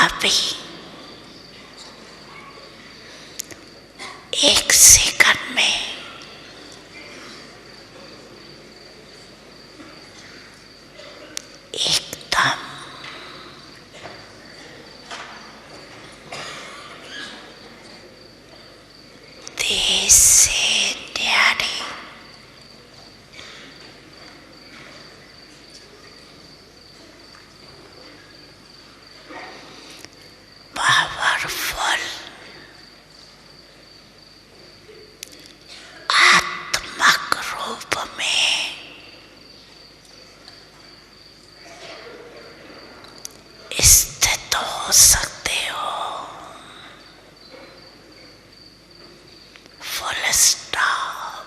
अभी 1 सेकंड में एकदम देश से न्यारे पावरफुल आत्मक रूप में स्थित हो सकते हो। Full stop.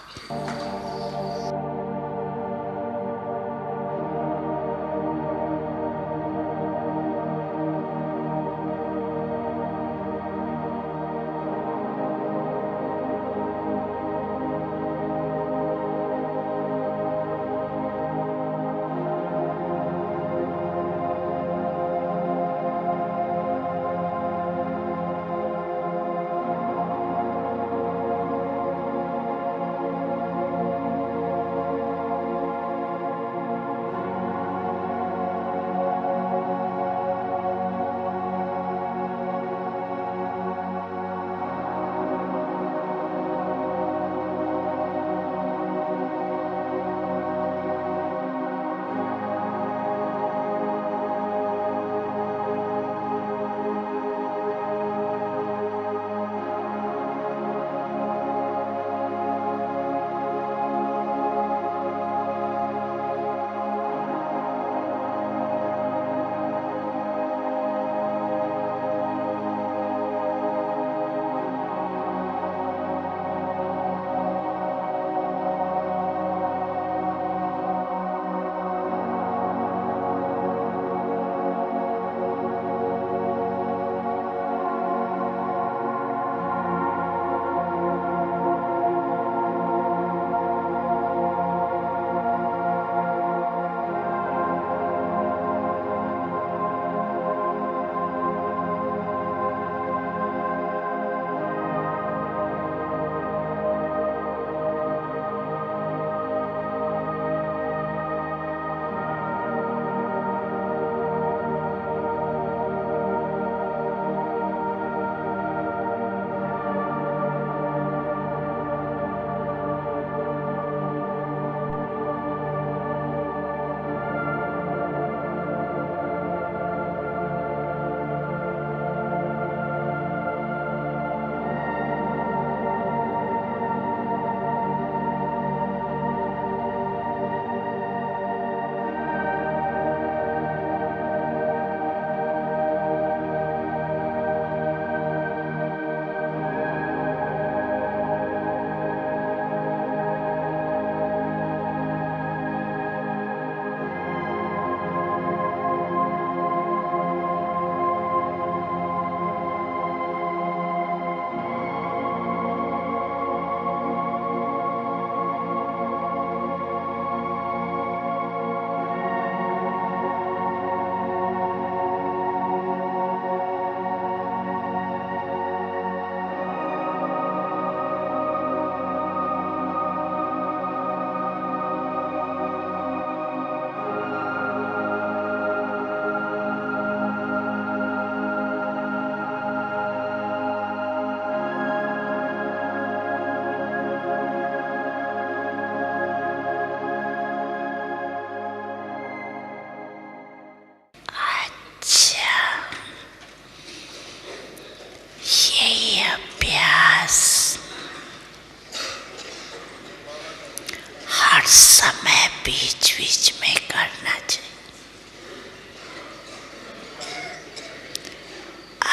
समय बीच बीच में करना चाहिए।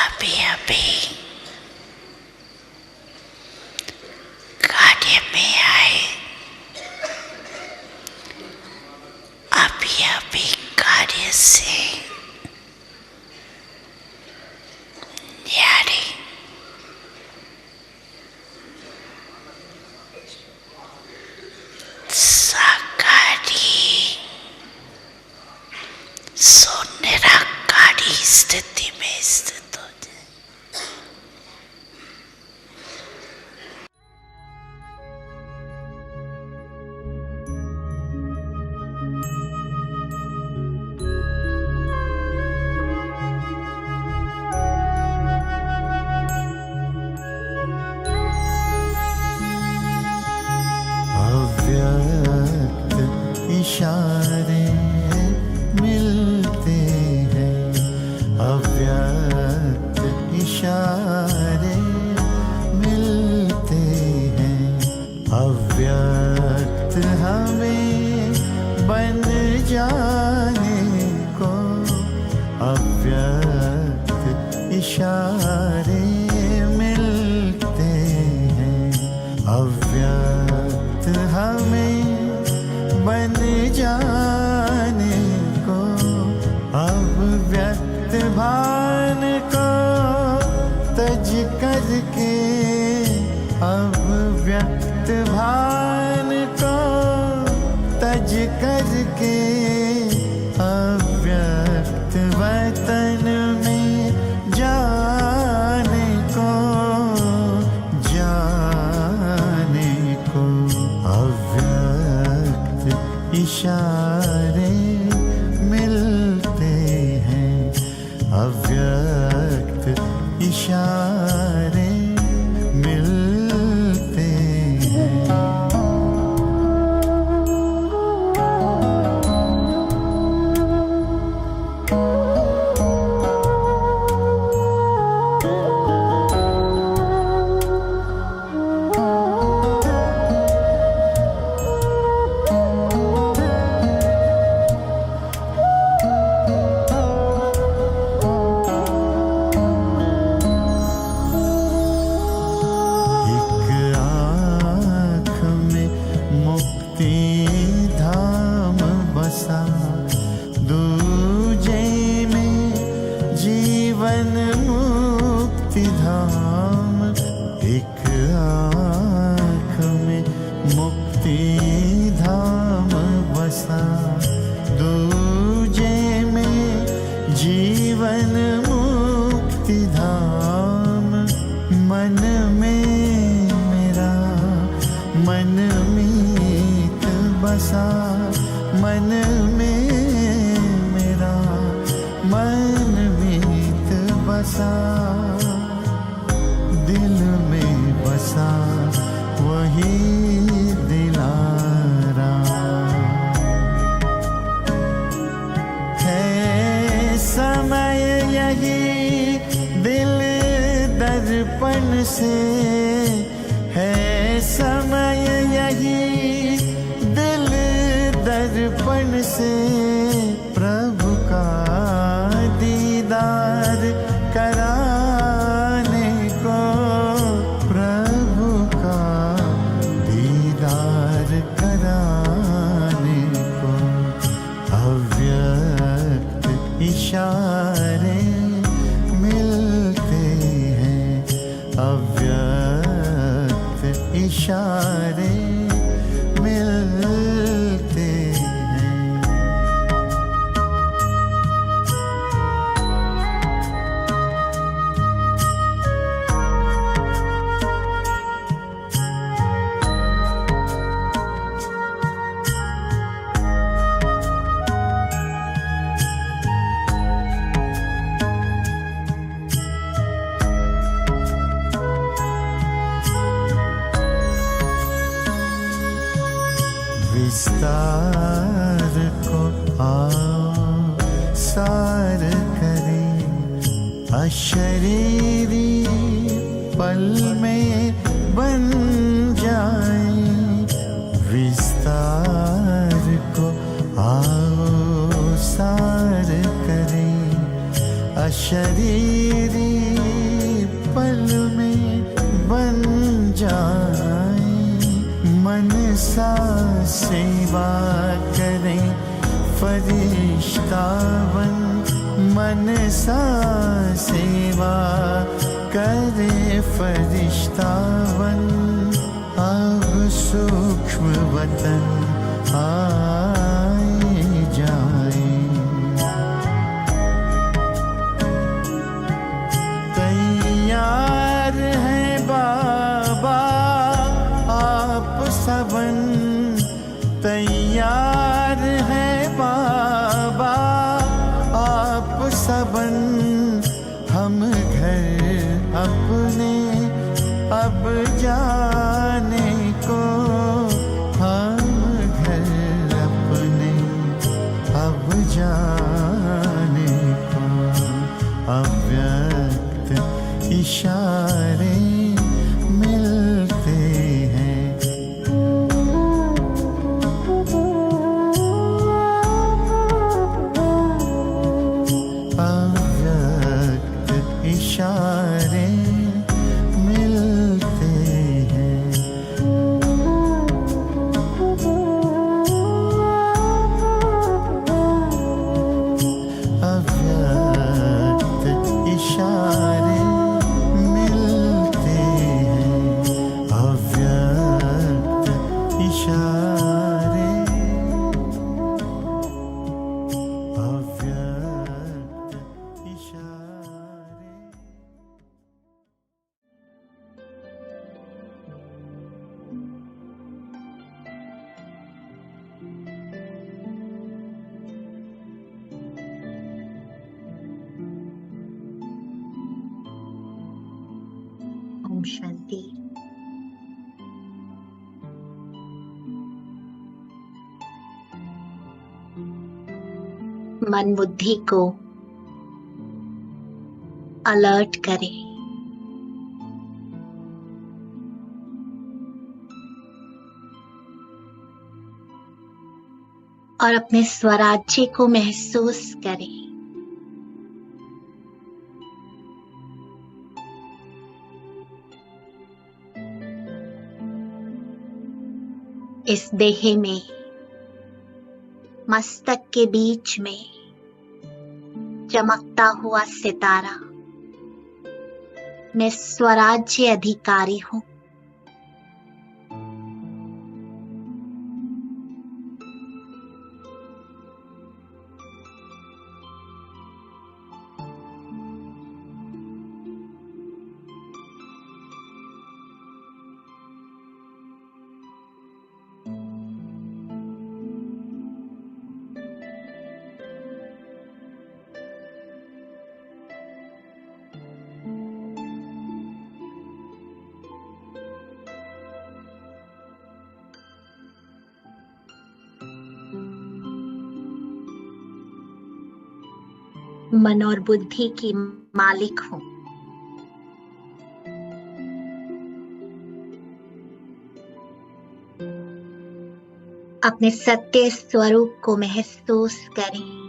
अभी अभी कार्य में आए, अभी अभी कार्य से न्यारे साकारी इशारे मिलते हैं, अव्यक्त इशारे मिलते हैं। अव्यक्त हमें बन जाने को अव्यक्त इशारे मिलते हैं। अव्यक्त हमें बन जाने को अब व्यक्त भान को तज करके, अब व्यक्त भान को तज करके अव्यक्त वतन में जाने को, जाने को अव्यक्त इशारे मिलते हैं, अव्यक्त इशारे मिलते हैं। दूजे में जीवन मुक्ति धाम, एक आँख में मुक्ति धाम बसा। दूजे में जीवन मुक्ति धाम, मन में मेरा मन मीत बसा। मन में मेरा मन मीत बसा, दिल में बसा वही दिलारा है। समय यही दिल दर्पण से है, समय यही दिल दर्पण से प्रभु का दीदार कराने को, प्रभु का दीदार कराने को अव्यक्त इशारे मिलते हैं, अव्यक्त इशारे मिलते हैं। विस्तार को आओ सार करें, अशरीरी पल में बन जाए। विस्तार को आओ सार करें, अशरीरी पल में बन जाए। मन सा सेवा करें फरिश्ता बन, मन सा सेवा करे फरिश्ता बन। अब सूक्ष्म वतन आए जाए, तैयार है बाबा आप सबन, तैयार है बाबा आप सबन। हम घर अपने अब जाने को, हम घर अपने इशारे अव्यक्त इशारे। ओम शांति। मन बुद्धि को अलर्ट करें। और अपने स्वराज्य को महसूस करें। इस देह में मस्तक के बीच में चमकता हुआ सितारा, मैं स्वराज्य अधिकारी हूं। मन और बुद्धि की मालिक हूं। अपने सत्य स्वरूप को महसूस करें।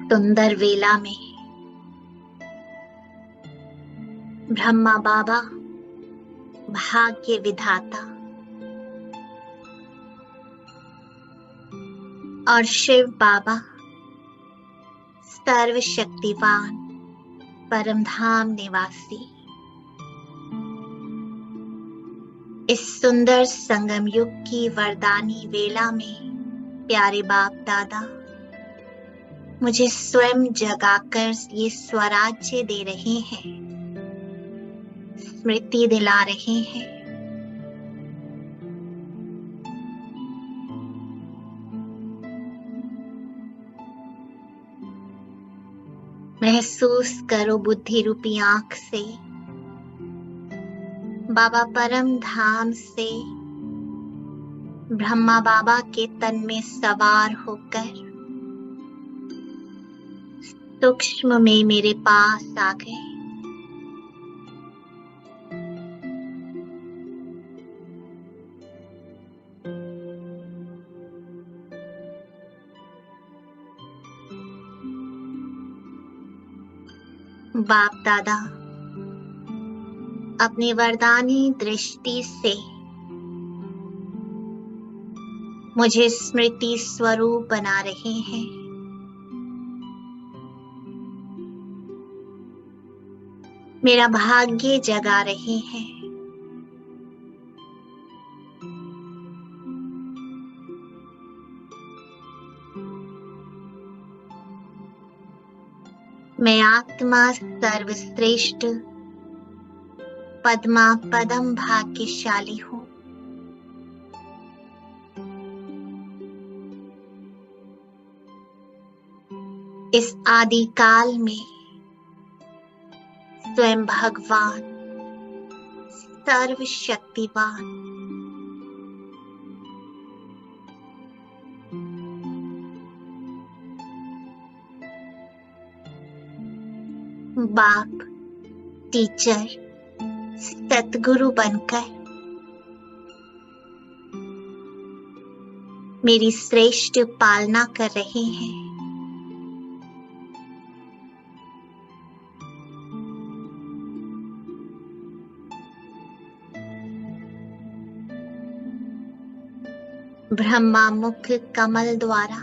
सुंदर वेला में ब्रह्मा बाबा भाग्य विधाता और शिव बाबा सर्वशक्तिवान परमधाम निवासी इस सुंदर संगम युग की वरदानी वेला में प्यारे बाप दादा मुझे स्वयं जगाकर ये स्वराज्य दे रहे हैं, स्मृति दिला रहे हैं। महसूस करो बुद्धि रूपी आंख से बाबा परम धाम से ब्रह्मा बाबा के तन में सवार होकर सूक्ष्म में मेरे पास आ गए। बाप दादा अपनी वरदानी दृष्टि से मुझे स्मृति स्वरूप बना रहे हैं। मेरा भाग्य जगा रहे हैं। मैं आत्मा सर्वश्रेष्ठ पद्मा पदम भाग्यशाली हूँ। इस आदि काल में स्वयं भगवान सर्वशक्तिवान बाप टीचर सतगुरु बनकर मेरी श्रेष्ठ पालना कर रहे हैं। ब्रह्मा मुख कमल द्वारा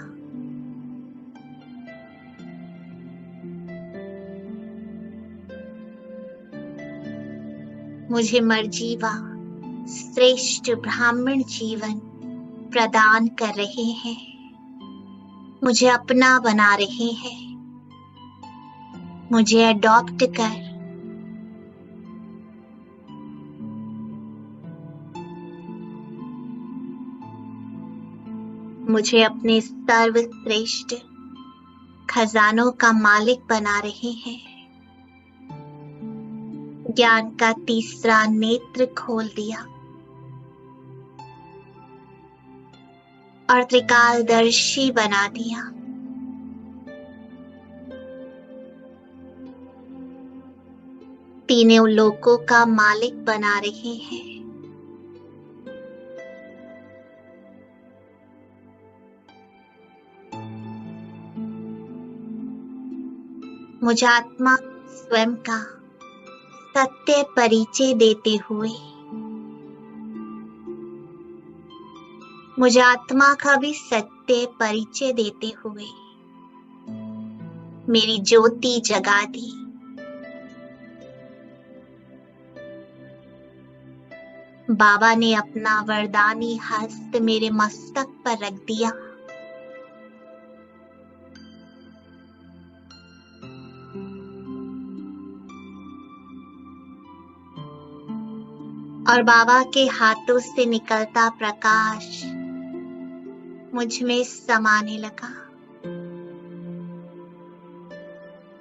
मुझे मर्जीवा श्रेष्ठ ब्राह्मण जीवन प्रदान कर रहे हैं, मुझे अपना बना रहे हैं, मुझे अडॉप्ट कर मुझे अपने सर्वश्रेष्ठ खजानों का मालिक बना रहे हैं। ज्ञान का तीसरा नेत्र खोल दिया और त्रिकालदर्शी बना दिया। तीनों लोकों का मालिक बना रहे हैं। मुझे आत्मा स्वयं का सत्य परिचय देते हुए मुझे आत्मा का भी सत्य परिचय देते हुए मेरी ज्योति जगा दी। बाबा ने अपना वरदानी हस्त मेरे मस्तक पर रख दिया। और बाबा के हाथों से निकलता प्रकाश मुझ में समाने लगा।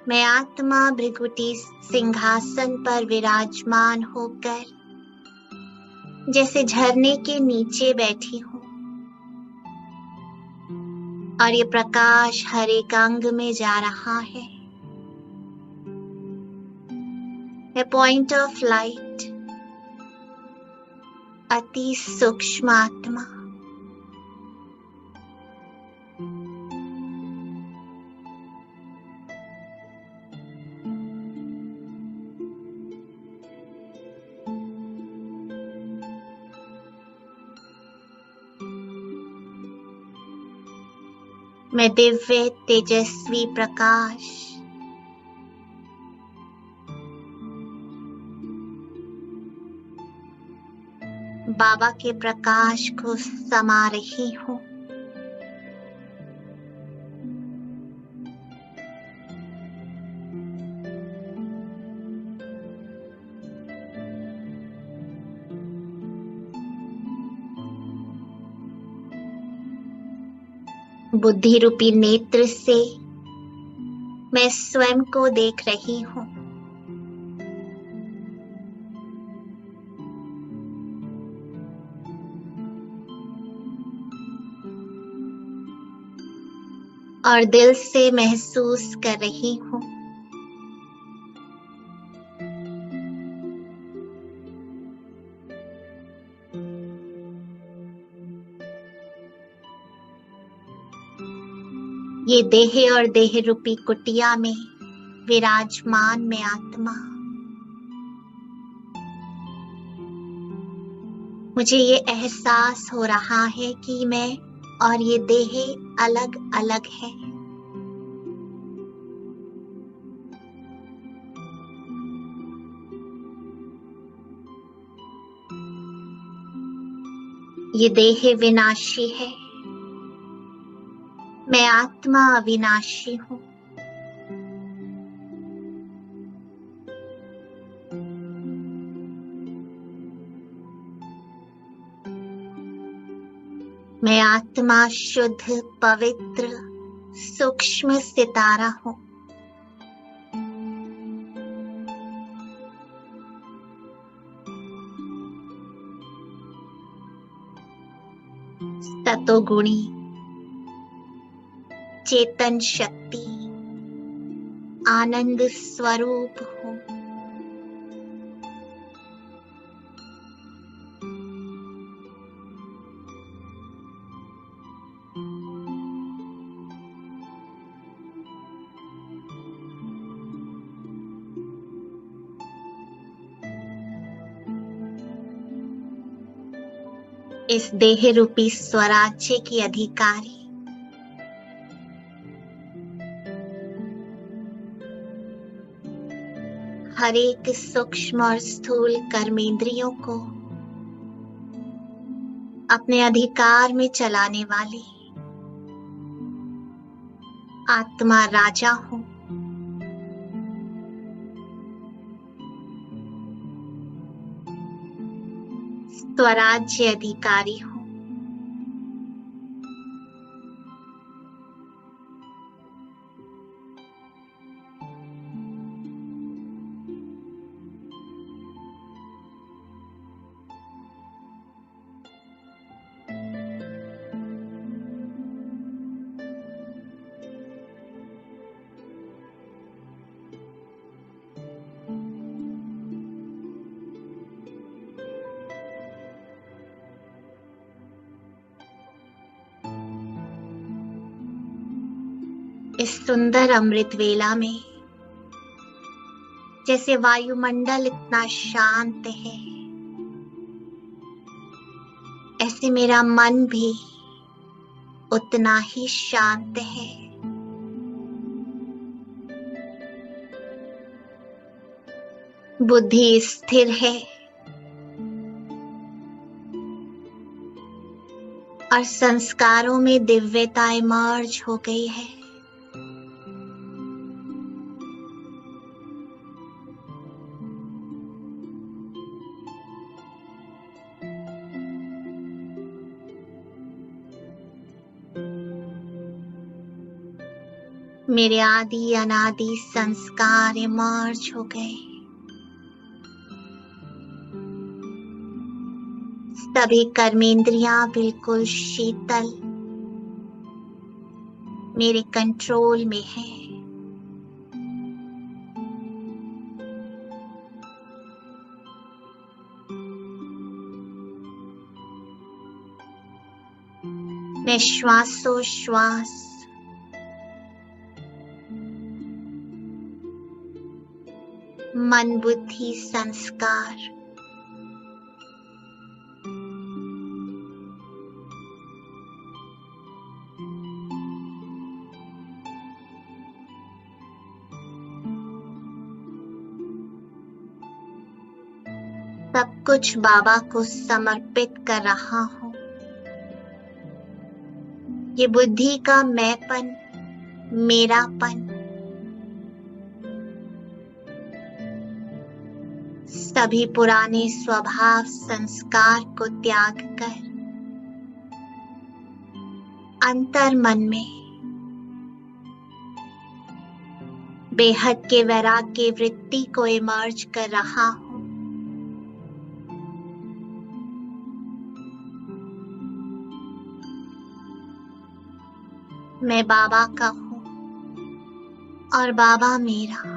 मैं आत्मा भृगुटी सिंहासन पर विराजमान होकर जैसे झरने के नीचे बैठी हूँ और ये प्रकाश हर एक अंग में जा रहा है। ए पॉइंट ऑफ लाइट, अति सूक्ष्म आत्मा। मैं दिव्य तेजस्वी प्रकाश बाबा के प्रकाश को समा रही हूँ। बुद्धि रूपी नेत्र से मैं स्वयं को देख रही हूँ। और दिल से महसूस कर रही हूँ ये देह और देह रूपी कुटिया में विराजमान मैं आत्मा, मुझे ये एहसास हो रहा है कि मैं और ये देह अलग अलग है। ये देह विनाशी है, मैं आत्मा अविनाशी हूँ। मैं आत्मा शुद्ध पवित्र सूक्ष्म सितारा हूँ। सतोगुणी चेतन शक्ति आनंद स्वरूप हूँ। इस देह रूपी स्वराज्य की अधिकारी। हर एक सूक्ष्म और स्थूल कर्मेंद्रियों को अपने अधिकार में चलाने वाली आत्मा राजा हूं। स्वराज्य अधिकारी हूं। इस सुंदर अमृत वेला में जैसे वायुमंडल इतना शांत है, ऐसे मेरा मन भी उतना ही शांत है। बुद्धि स्थिर है और संस्कारों में दिव्यता इमर्ज हो गई है। मेरे आदि अनादि संस्कार इमर्ज हो गए। सभी कर्मेंद्रियां बिल्कुल शीतल मेरे कंट्रोल में है। मैं श्वासोश्वास मन बुद्धि संस्कार सब कुछ बाबा को समर्पित कर रहा हूं। ये बुद्धि का मैंपन, मेरापन सभी पुराने स्वभाव संस्कार को त्याग कर अंतर मन में बेहद के वैराग्य वृत्ति को इमर्ज कर रहा हूं। मैं बाबा का हूं और बाबा मेरा।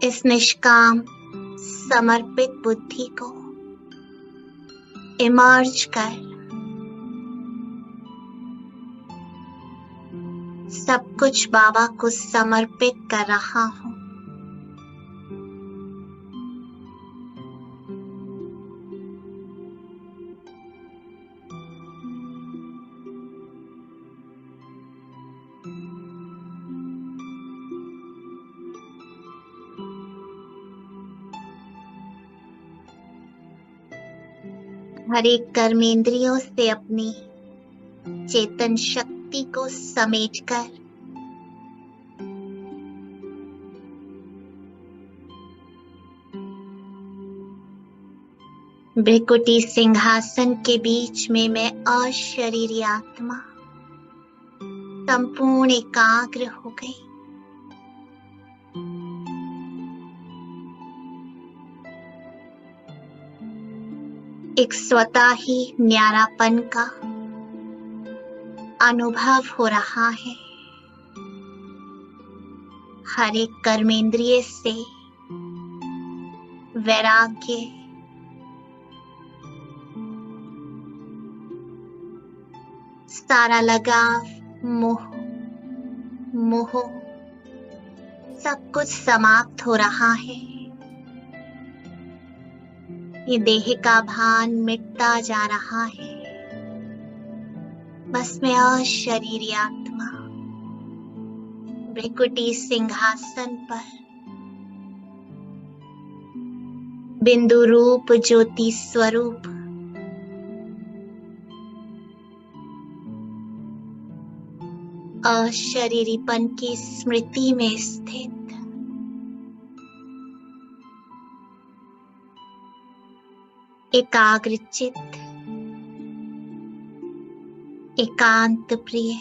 इस निष्काम समर्पित बुद्धि को इमर्ज कर सब कुछ बाबा को समर्पित कर रहा हूं। हर एक कर्मेंद्रियों से अपनी चेतन शक्ति को समेटकर भृकुटी सिंहासन के बीच में मैं अशरीरी आत्मा संपूर्ण एकाग्र हो गई। एक स्वतः ही न्यारापन का अनुभव हो रहा है। हर एक कर्मेंद्रिय से वैराग्य सारा लगाव मोह सब कुछ समाप्त हो रहा है। ये देह का भान मिटता जा रहा है। बस मैं अशरीरी आत्मा भृकुटी सिंहासन पर बिंदु रूप ज्योति स्वरूप अशरीरीपन की स्मृति में स्थित एकाग्र चित्त, एकांत प्रिय,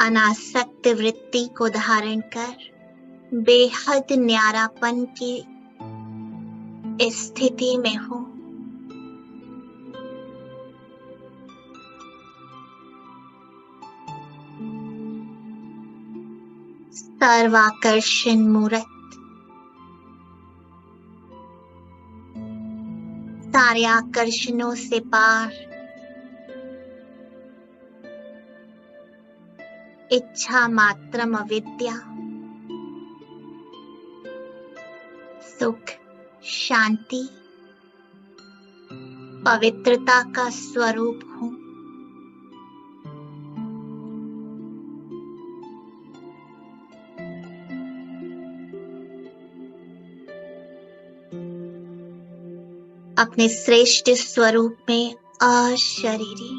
अनासक्त वृत्ति को धारण कर बेहद न्यारापन की स्थिति में हूं। सर्वाकर्षण मूर्त, सारे आकर्षणों से पार, इच्छा मात्रम अविद्या, सुख, शांति, पवित्रता का स्वरूप हूं। अपने श्रेष्ठ स्वरूप में अशरीरी,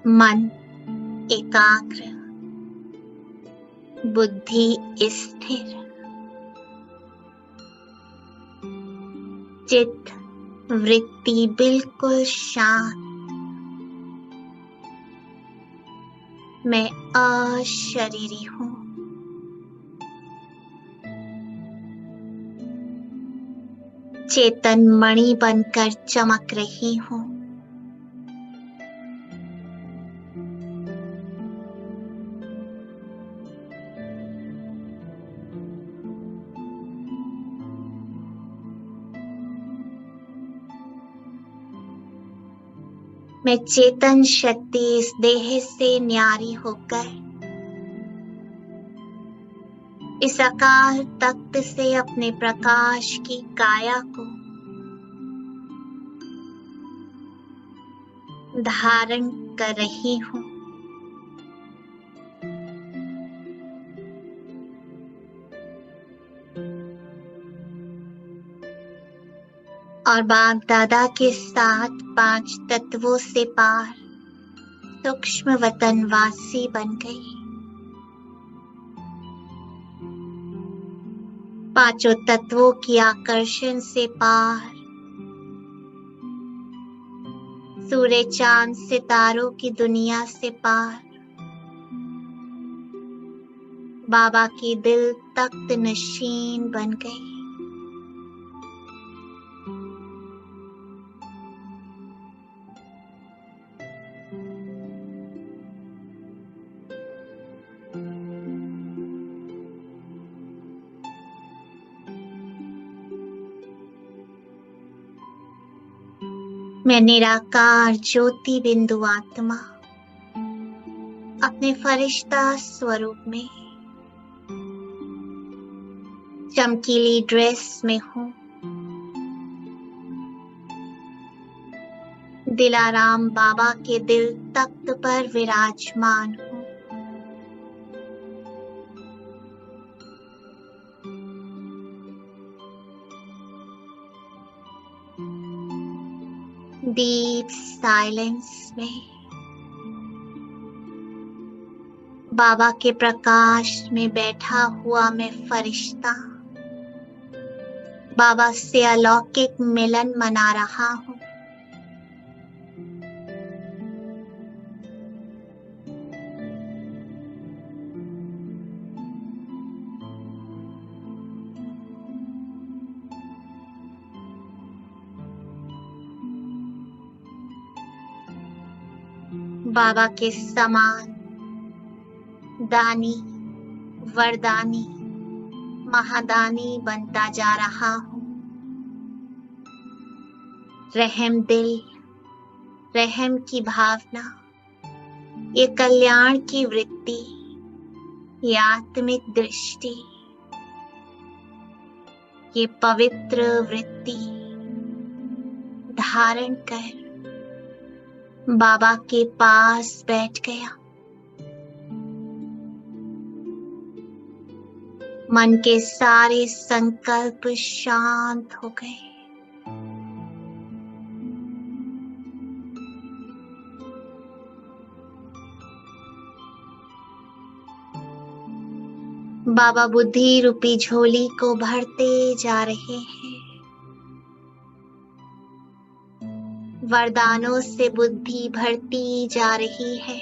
मन एकाग्र, बुद्धि स्थिर, चित्त वृत्ति बिल्कुल शांत। मैं अशरीरी हूं। चेतन मणि बनकर चमक रही हूं। मैं चेतन शक्ति इस देह से न्यारी होकर इस अकाल तख्त से अपने प्रकाश की काया को धारण कर रही हूं। और बाप दादा के साथ 5 तत्वों से पार सूक्ष्म वतनवासी बन गई। 5 तत्वों की आकर्षण से पार सूर्य चांद सितारों की दुनिया से पार बाबा की दिल तख्त नशीन बन गई। मैं निराकार ज्योति बिंदु आत्मा अपने फरिश्ता स्वरूप में चमकीली ड्रेस में हूं। दिलाराम बाबा के दिल तख्त पर विराजमान हूं। डीप साइलेंस में बाबा के प्रकाश में बैठा हुआ मैं फरिश्ता बाबा से अलौकिक मिलन मना रहा हूँ। बाबा के समान दानी, वरदानी, महादानी बनता जा रहा हूँ। रहम दिल, रहम की भावना, ये कल्याण की वृत्ति, ये आत्मिक दृष्टि, ये पवित्र वृत्ति धारण कर बाबा के पास बैठ गया। मन के सारे संकल्प शांत हो गए। बाबा बुद्धि रूपी झोली को भरते जा रहे हैं। वरदानों से बुद्धि भरती जा रही है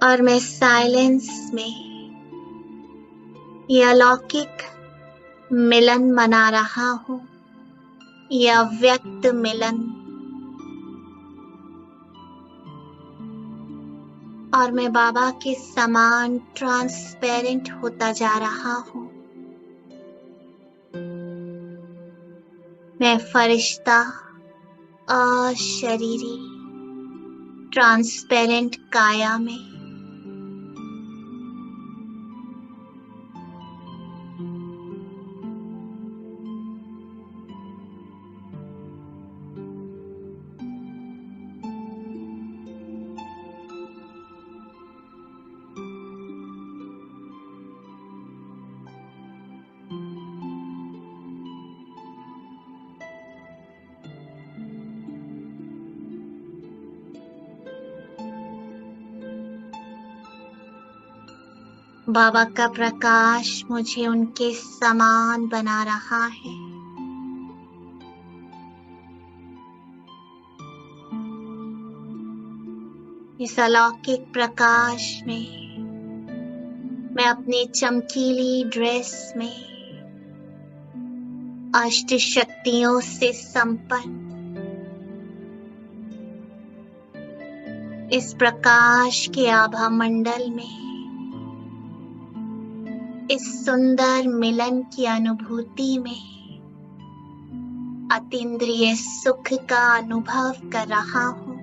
और मैं साइलेंस में यह अलौकिक मिलन मना रहा हूँ, यह अव्यक्त मिलन। और मैं बाबा के समान ट्रांसपेरेंट होता जा रहा हूँ। मैं फरिश्ता अशरीरी ट्रांसपेरेंट काया में बाबा का प्रकाश मुझे उनके समान बना रहा है। इस अलौकिक प्रकाश में मैं अपनी चमकीली ड्रेस में अष्ट शक्तियों से संपन्न इस प्रकाश के आभा मंडल में इस सुंदर मिलन की अनुभूति में अतीन्द्रिय सुख का अनुभव कर रहा हूँ।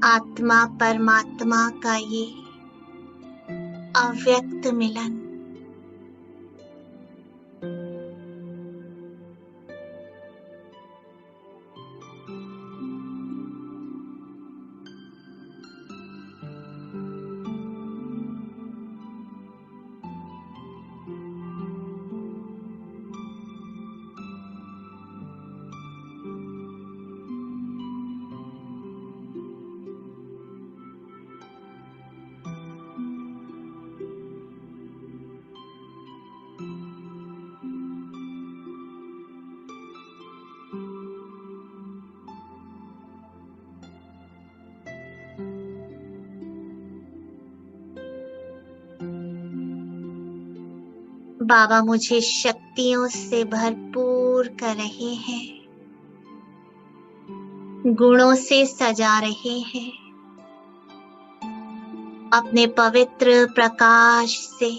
आत्मा परमात्मा का ये अव्यक्त मिलन बाबा मुझे शक्तियों से भरपूर कर रहे हैं, गुणों से सजा रहे हैं, अपने पवित्र प्रकाश से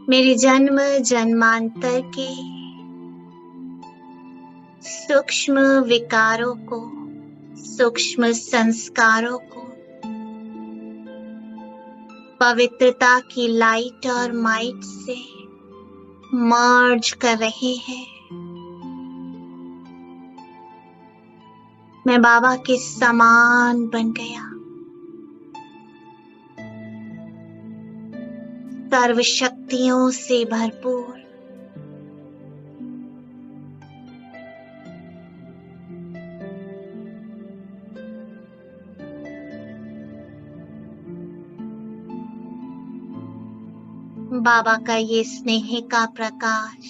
मेरे जन्म जन्मांतर के सूक्ष्म विकारों को, सूक्ष्म संस्कारों को पवित्रता की लाइट और माइट से मर्ज कर रहे हैं। मैं बाबा के समान बन गया। सर्व शक्तियों से भरपूर बाबा का ये स्नेह का प्रकाश,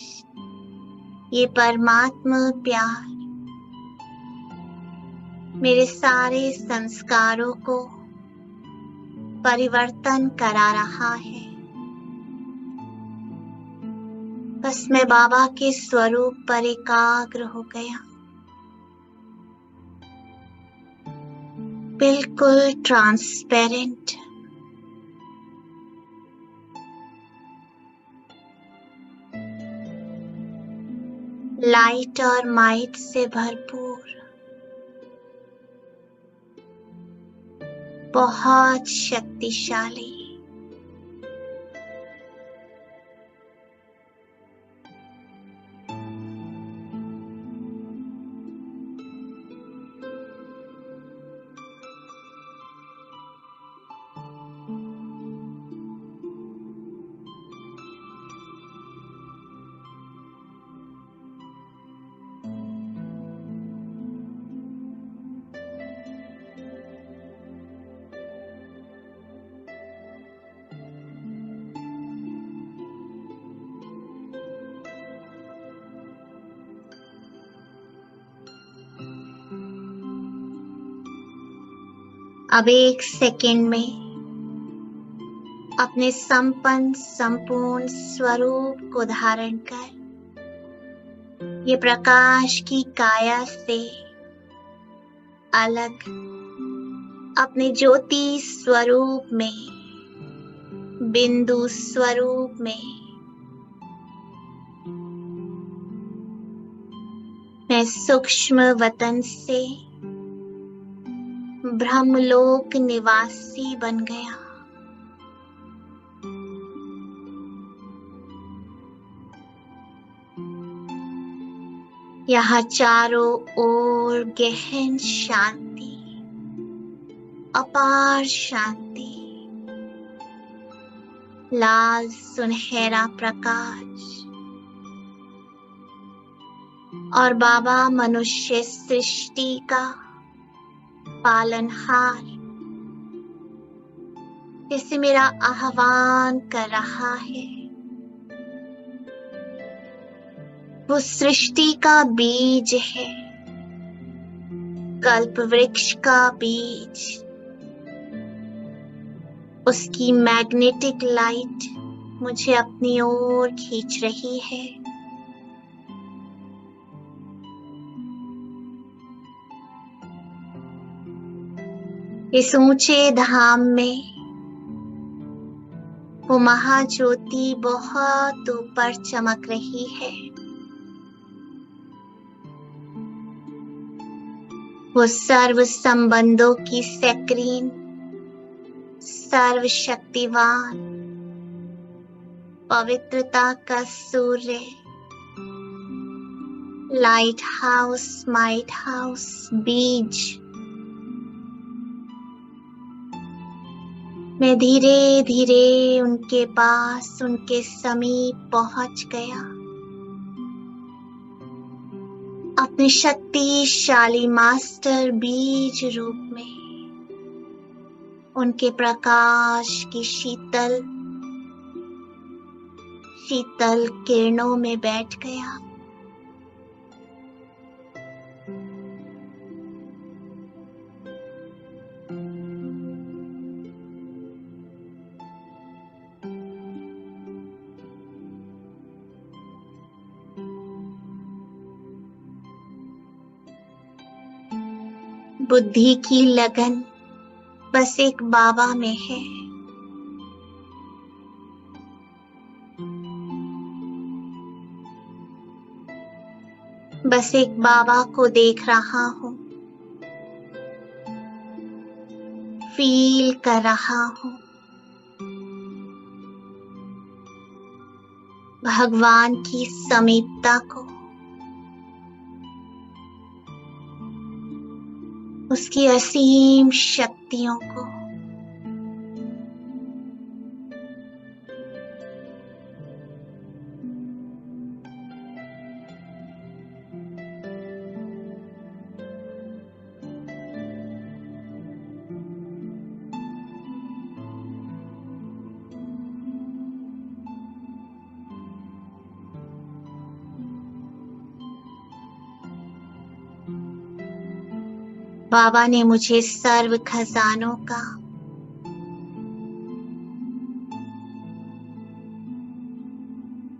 ये परमात्मा प्यार मेरे सारे संस्कारों को परिवर्तन करा रहा है। बस मैं बाबा के स्वरूप पर एकाग्र हो गया, बिल्कुल ट्रांसपेरेंट। लाइट और माइट से भरपूर, बहुत शक्तिशाली। अब एक सेकंड में अपने संपन्न संपूर्ण स्वरूप को धारण कर ये प्रकाश की काया से अलग अपने ज्योति स्वरूप में, बिंदु स्वरूप में मैं सूक्ष्म वतन से ब्रह्मलोक निवासी बन गया। यहाँ चारों ओर गहन शांति, अपार शांति, लाल सुनहरा प्रकाश और बाबा मनुष्य सृष्टि का पालनहार जैसे मेरा आह्वान कर रहा है। वो सृष्टि का बीज है, कल्प वृक्ष का बीज। उसकी मैग्नेटिक लाइट मुझे अपनी ओर खींच रही है। इस ऊंचे धाम में वो महाज्योति बहुत ऊपर चमक रही है। वो सर्व संबंधों की सक्रीन, सर्वशक्तिवान, पवित्रता का सूर्य, लाइट हाउस, माइट हाउस, बीज। मैं धीरे धीरे उनके पास, उनके समीप पहुंच गया। अपने शक्तिशाली मास्टर बीज रूप में उनके प्रकाश की शीतल शीतल किरणों में बैठ गया। बुद्धि की लगन बस एक बाबा में है। बस एक बाबा को देख रहा हूँ, फील कर रहा हूँ। भगवान की समीपता को, उसकी असीम शक्तियों को। बाबा ने मुझे सर्व खजानों का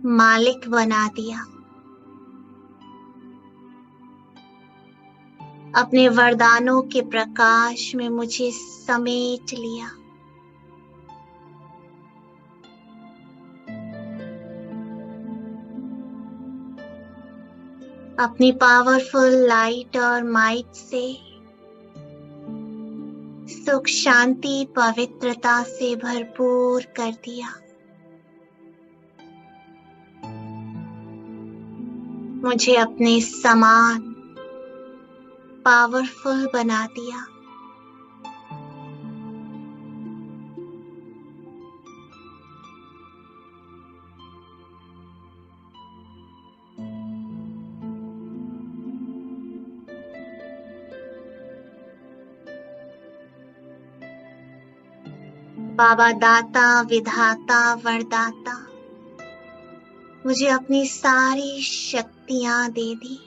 मालिक बना दिया। अपने वरदानों के प्रकाश में मुझे समेट लिया। अपनी पावरफुल लाइट और माइट से सुख शांति पवित्रता से भरपूर कर दिया। मुझे अपने समान पावरफुल बना दिया। बाबा दाता विधाता वरदाता मुझे अपनी सारी शक्तियां दे दी।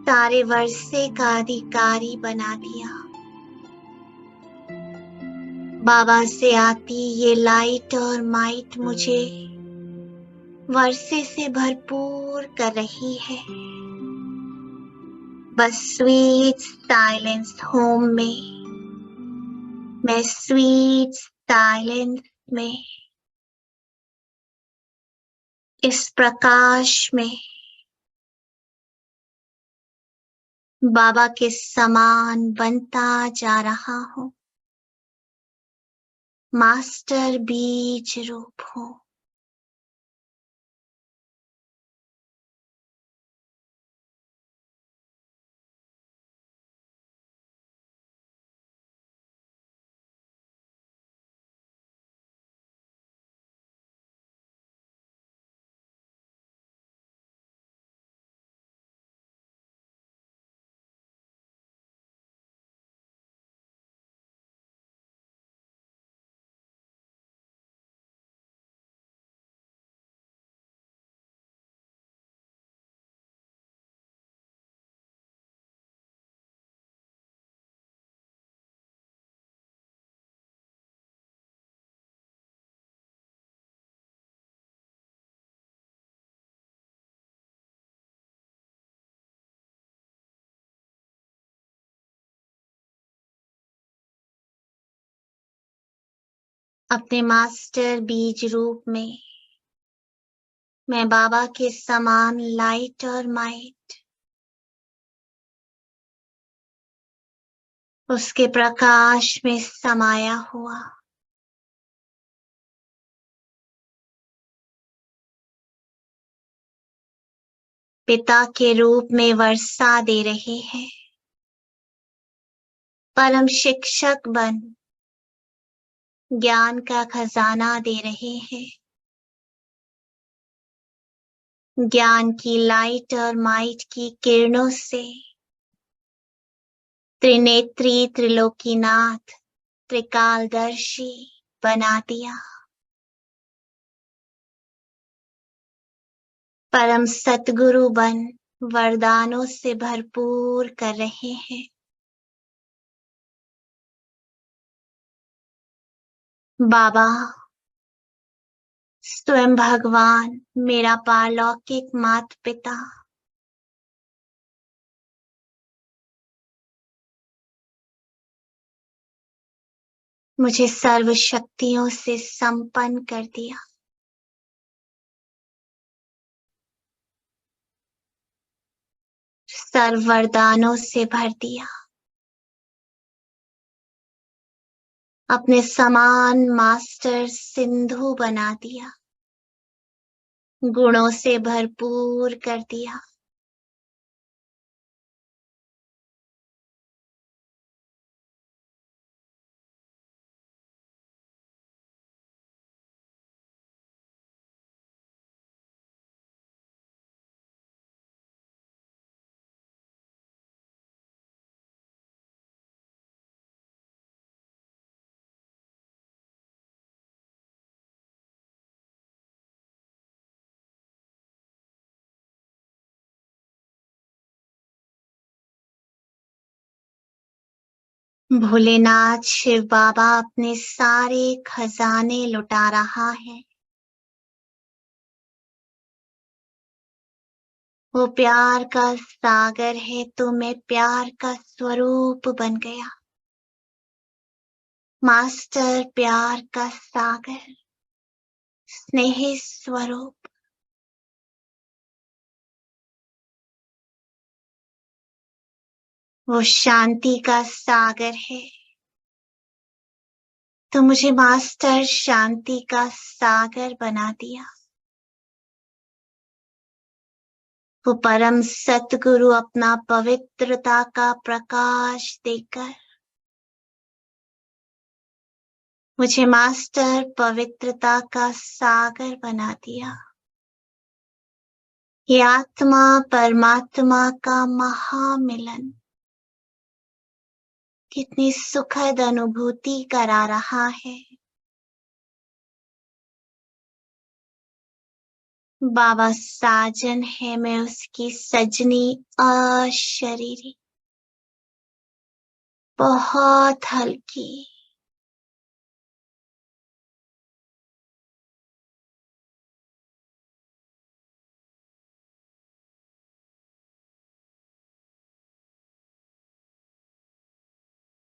सारे वर्षे का अधिकारी बना दिया। बाबा से आती ये लाइट और माइट मुझे वर्षे से भरपूर कर रही है। बस स्वीट साइलेंस होम में मैं स्वीट साइलेंस में इस प्रकाश में बाबा के समान बनता जा रहा हूँ। मास्टर बीज रूप हूँ। अपने मास्टर बीज रूप में मैं बाबा के समान लाइट और माइट उसके प्रकाश में समाया हुआ। पिता के रूप में वर्षा दे रहे हैं। परम शिक्षक बन ज्ञान का खजाना दे रहे हैं। ज्ञान की लाइट और माइट की किरणों से त्रिनेत्री त्रिलोकीनाथ त्रिकालदर्शी बना दिया। परम सतगुरु बन वरदानों से भरपूर कर रहे हैं। बाबा स्वयं भगवान मेरा पारलौकिक माता पिता मुझे सर्व शक्तियों से संपन्न कर दिया। सर्व वरदानों से भर दिया। अपने समान मास्टर सिंधु बना दिया। गुणों से भरपूर कर दिया। भोलेनाथ शिव बाबा अपने सारे खजाने लुटा रहा है। वो प्यार का सागर है तो मैं प्यार का स्वरूप बन गया। मास्टर प्यार का सागर, स्नेह स्वरूप। वो शांति का सागर है तो मुझे मास्टर शांति का सागर बना दिया। वो परम सतगुरु अपना पवित्रता का प्रकाश देकर मुझे मास्टर पवित्रता का सागर बना दिया। ये आत्मा परमात्मा का महामिलन कितनी सुखद अनुभूति करा रहा है। बाबा साजन है, मैं उसकी सजनी अशरीरी, बहुत हल्की।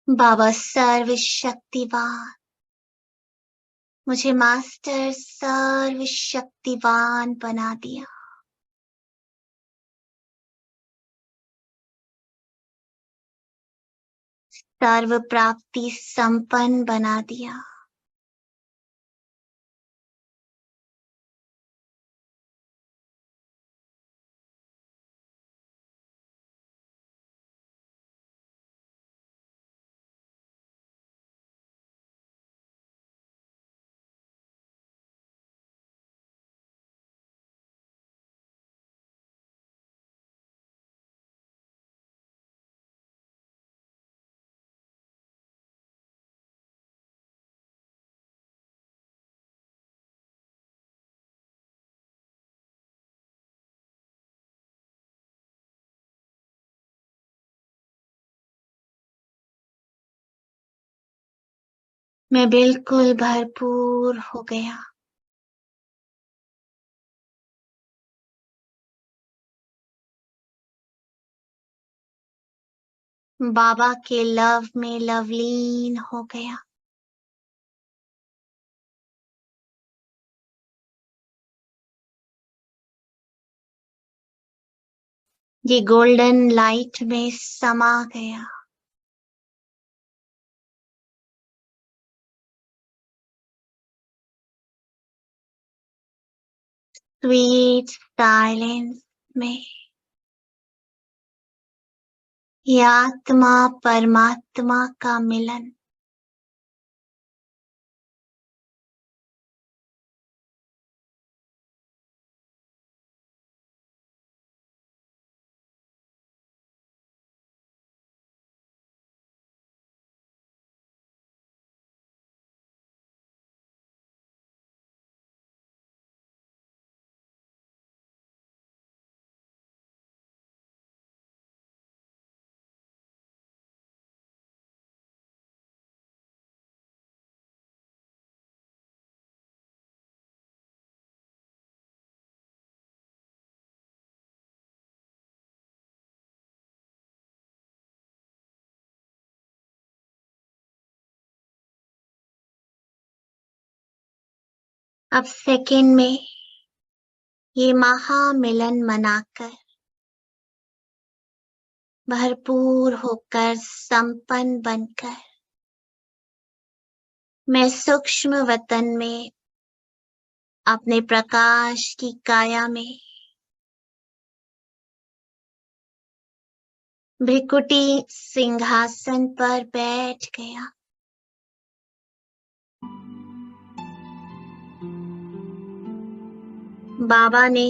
बाबा सर्वशक्तिवान, मुझे मास्टर सर्वशक्तिवान बना दिया। सर्व प्राप्ति संपन्न बना दिया। मैं बिल्कुल भरपूर हो गया। बाबा के लव में लवलीन हो गया। ये गोल्डन लाइट में समा गया। स्वीट साइलेंस में ये आत्मा परमात्मा का मिलन अब सेकंड में ये महामिलन मनाकर भरपूर होकर संपन्न बनकर मैं सूक्ष्म वतन में अपने प्रकाश की काया में भृकुटी सिंहासन पर बैठ गया। बाबा ने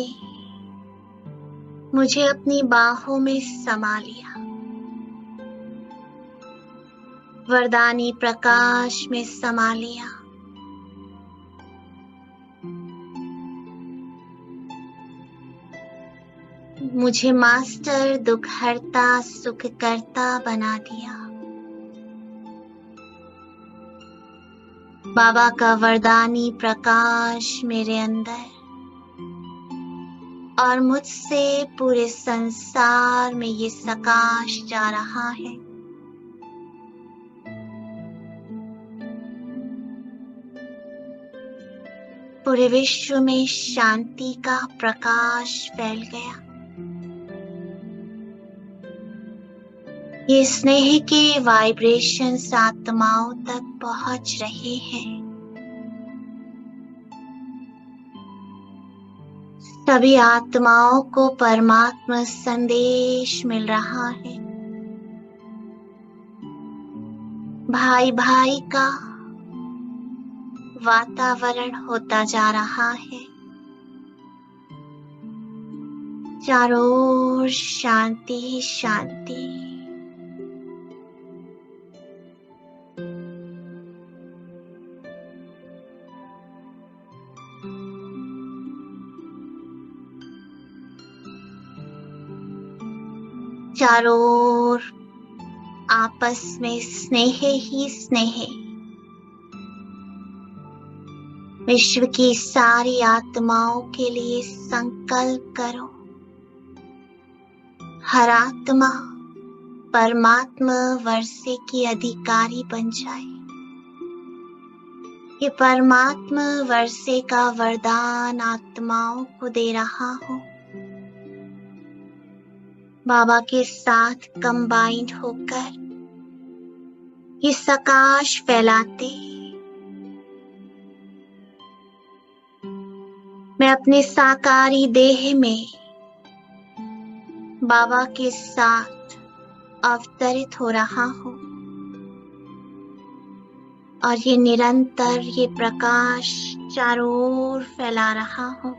मुझे अपनी बाहों में समा लिया। वरदानी प्रकाश में समा लिया। मुझे मास्टर दुखहर्ता सुखकर्ता बना दिया। बाबा का वरदानी प्रकाश मेरे अंदर और मुझसे पूरे संसार में ये सकाश जा रहा है। पूरे विश्व में शांति का प्रकाश फैल गया। ये स्नेह के वाइब्रेशंस आत्माओं तक पहुंच रहे हैं। सभी आत्माओं को परमात्मा संदेश मिल रहा है। भाई भाई का वातावरण होता जा रहा है। चारों ओर शांति ही शांति। चारों ओर आपस में स्नेह ही स्नेह। विश्व की सारी आत्माओं के लिए संकल्प करो। हर आत्मा परमात्मा वर्षे की अधिकारी बन जाए। ये परमात्मा वर्षे का वरदान आत्माओं को दे रहा हूं। बाबा के साथ कंबाइंड होकर ये सकाश फैलाते मैं अपने साकारी देह में बाबा के साथ अवतरित हो रहा हूं और ये निरंतर ये प्रकाश चारों ओर फैला रहा हूं।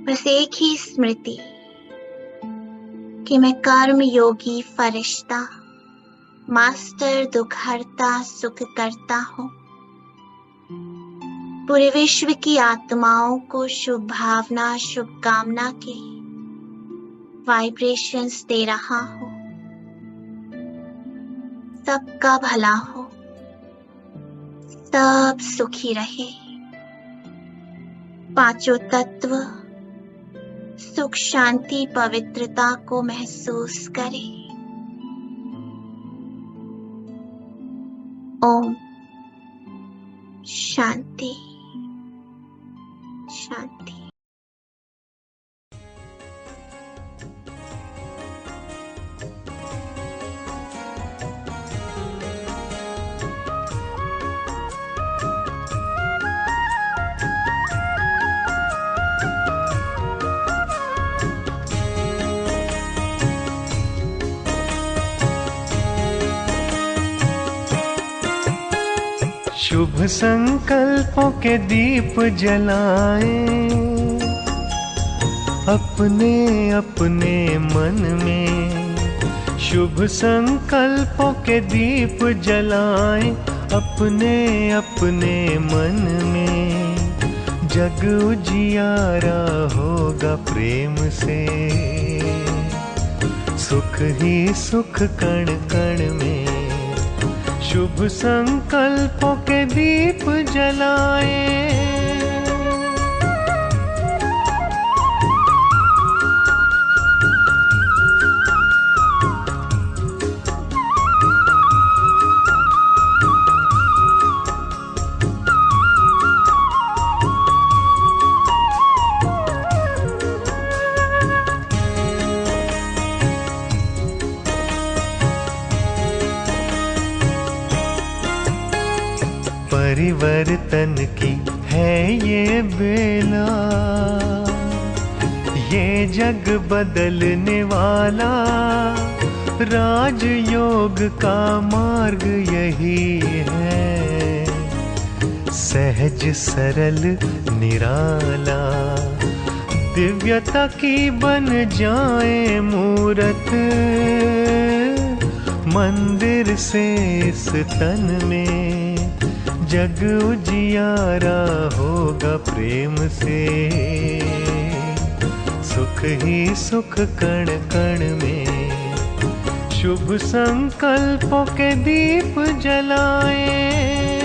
बस एक ही स्मृति कि मैं कर्म योगी फरिश्ता मास्टर दुखहर्ता सुख करता हूं। पूरे विश्व की आत्माओं को शुभ भावना शुभकामना के वाइब्रेशंस दे रहा हूं। सबका भला हो, सब सुखी रहे। पांचों तत्व सुख शांति पवित्रता को महसूस करें। ओम शांति शांति। शुभ संकल्पों के दीप जलाएं अपने अपने मन में। शुभ संकल्पों के दीप जलाएं अपने अपने मन में। जग उजियारा होगा प्रेम से, सुख ही सुख कण कण में। शुभ संकल्पों के दीप जलाएं। परिवर्तन की है ये बेला, ये जग बदलने वाला। राजयोग का मार्ग यही है, सहज सरल निराला। दिव्यता की बन जाए मूरत, मंदिर से इस तन में। जग उजियारा होगा प्रेम से, सुख ही सुख कण कण में। शुभ संकल्पों के दीप जलाएं।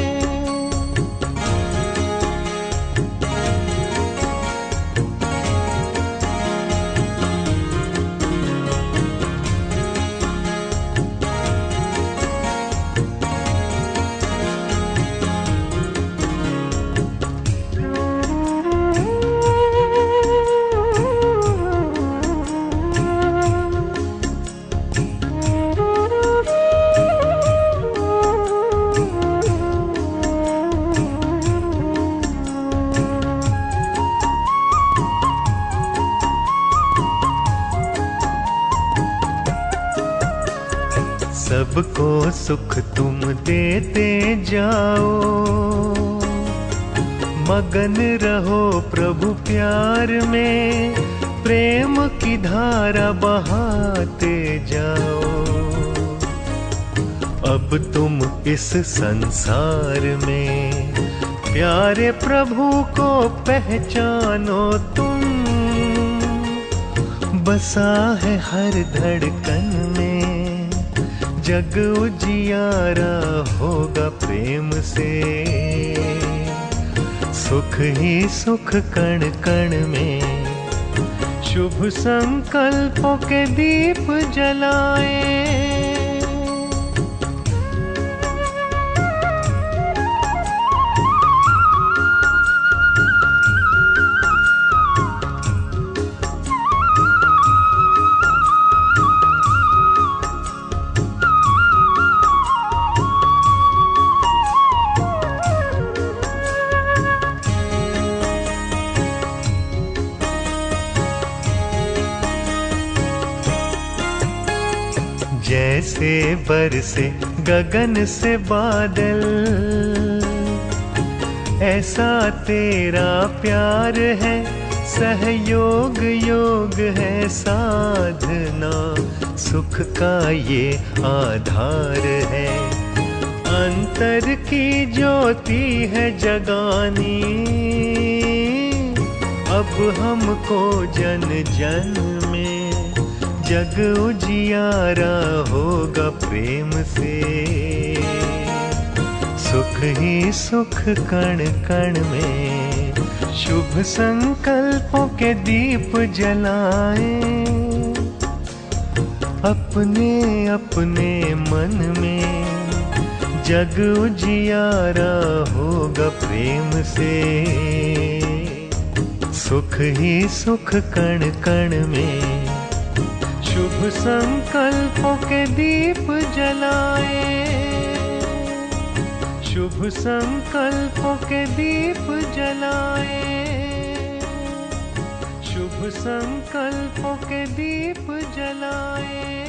सबको सुख तुम देते जाओ, मगन रहो प्रभु प्यार में, प्रेम की धारा बहाते जाओ। अब तुम इस संसार में प्यारे प्रभु को पहचानो तुम, बसा है हर धड़कन में, जग उजियारा होगा प्रेम से। सुख ही सुख कण कण में, शुभ संकल्पों के दीप जलाए। जैसे बरसे गगन से बादल, ऐसा तेरा प्यार है, सहयोग योग है साधना, सुख का ये आधार है। अंतर की ज्योति है जगानी, अब हमको जन जन में, जग उजियारा होगा प्रेम से। सुख ही सुख कण कण में, शुभ संकल्पों के दीप जलाए। अपने अपने मन में जग उजियारा होगा प्रेम से। सुख ही सुख कण कण में, शुभ संकल्पों के दीप जलाए। शुभ संकल्पों के दीप जलाए। शुभ संकल्पों के दीप जलाए।